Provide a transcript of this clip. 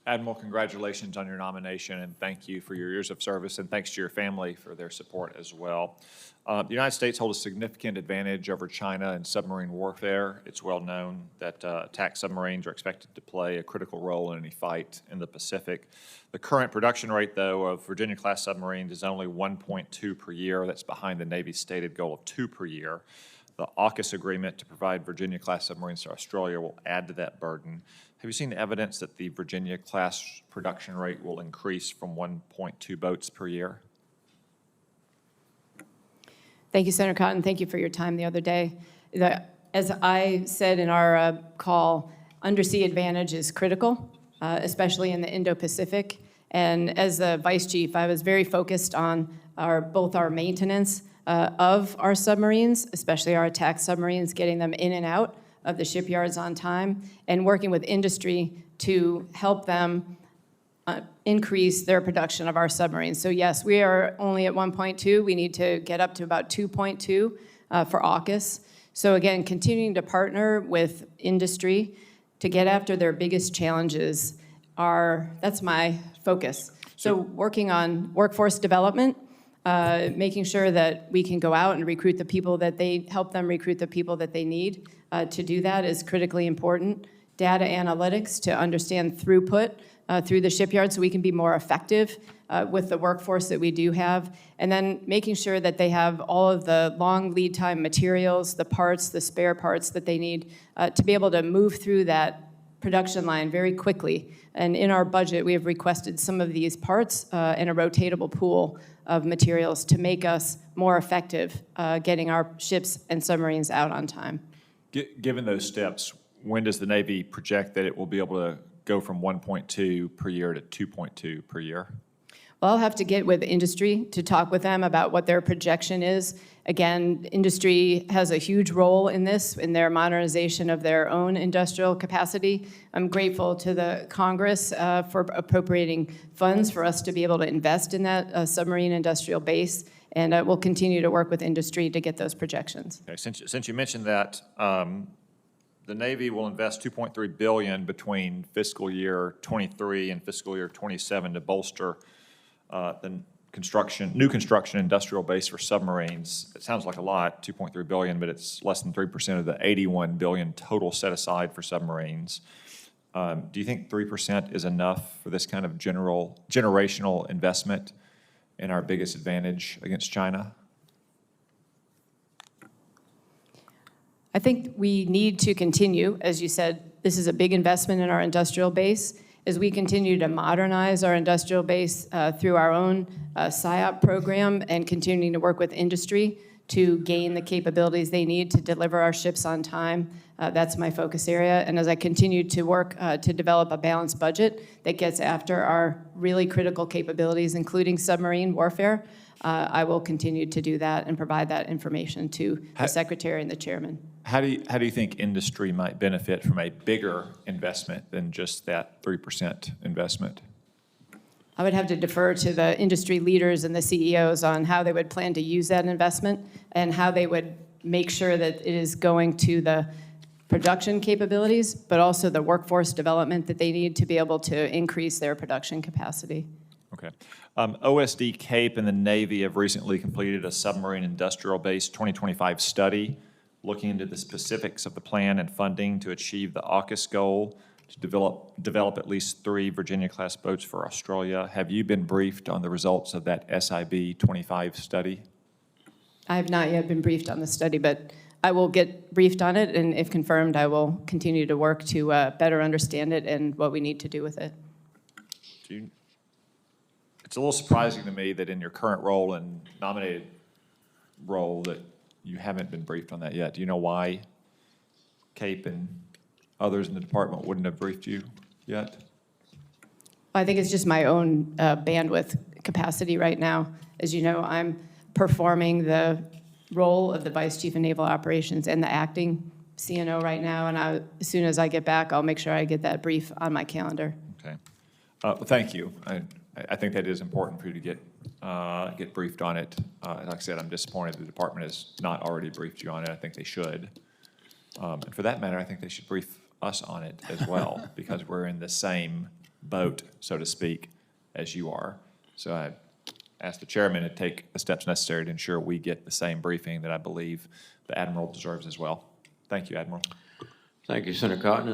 Admiral, congratulations on your nomination, and thank you for your years of service, and thanks to your family for their support as well. The United States holds a significant advantage over China in submarine warfare. It's well known that attack submarines are expected to play a critical role in any fight in the Pacific. The current production rate, though, of Virginia-class submarines is only 1.2 per year. That's behind the Navy's stated goal of 2 per year. The AUKUS agreement to provide Virginia-class submarines to Australia will add to that burden. Have you seen evidence that the Virginia-class production rate will increase from 1.2 boats per year? Thank you, Senator Cotton. Thank you for your time the other day. As I said in our call, undersea advantage is critical, especially in the Indo-Pacific. And as the Vice Chief, I was very focused on both our maintenance of our submarines, especially our attack submarines, getting them in and out of the shipyards on time, and working with industry to help them increase their production of our submarines. So yes, we are only at 1.2. We need to get up to about 2.2 for AUKUS. So again, continuing to partner with industry to get after their biggest challenges that's my focus. So working on workforce development, making sure that we can go out and recruit the people that help them recruit the people that they need to do that is critically important. Data analytics to understand throughput through the shipyard so we can be more effective with the workforce that we do have. And then making sure that they have all of the long lead time materials, the parts, the spare parts that they need to be able to move through that production line very quickly. And in our budget, we have requested some of these parts in a rotatable pool of materials to make us more effective getting our ships and submarines out on time. Given those steps, when does the Navy project that it will be able to go from 1.2 per year to 2.2 per year? Well, I'll have to get with industry to talk with them about what their projection is. Again, industry has a huge role in this, in their modernization of their own industrial capacity. I'm grateful to the Congress for appropriating funds for us to be able to invest in that submarine industrial base, and we'll continue to work with industry to get those projections. Okay, since you mentioned that, the Navy will invest $2.3 billion between fiscal year 23 and fiscal year 27 to bolster the new construction industrial base for submarines. It sounds like a lot, $2.3 billion, but it's less than 3% of the $81 billion total set aside for submarines. Do you think 3% is enough for this kind of generational investment in our biggest advantage against China? I think we need to continue, as you said, this is a big investment in our industrial base. As we continue to modernize our industrial base through our own SIOP program and continuing to work with industry to gain the capabilities they need to deliver our ships on time, that's my focus area. And as I continue to work to develop a balanced budget that gets after our really critical capabilities, including submarine warfare, I will continue to do that and provide that information to the Secretary and the Chairman. How do you think industry might benefit from a bigger investment than just that 3% investment? I would have to defer to the industry leaders and the CEOs on how they would plan to use that investment and how they would make sure that it is going to the production capabilities, but also the workforce development that they need to be able to increase their production capacity. Okay. OSD Cape and the Navy have recently completed a submarine industrial base 2025 study looking into the specifics of the plan and funding to achieve the AUKUS goal to develop at least 3 Virginia-class boats for Australia. Have you been briefed on the results of that SIB 25 study? I have not yet been briefed on the study, but I will get briefed on it, and if confirmed, I will continue to work to better understand it and what we need to do with it. It's a little surprising to me that in your current role and nominated role that you haven't been briefed on that yet. Do you know why Cape and others in the department wouldn't have briefed you yet? I think it's just my own bandwidth capacity right now. As you know, I'm performing the role of the Vice Chief of Naval Operations and the acting CNO right now, and as soon as I get back, I'll make sure I get that brief on my calendar. Okay. Well, thank you. I think that is important for you to get briefed on it. Like I said, I'm disappointed the department has not already briefed you on it. I think they should. And for that matter, I think they should brief us on it as well because we're in the same boat, so to speak, as you are. So I ask the chairman to take the steps necessary to ensure we get the same briefing that I believe the Admiral deserves as well. Thank you, Admiral. Thank you, Senator Cotton.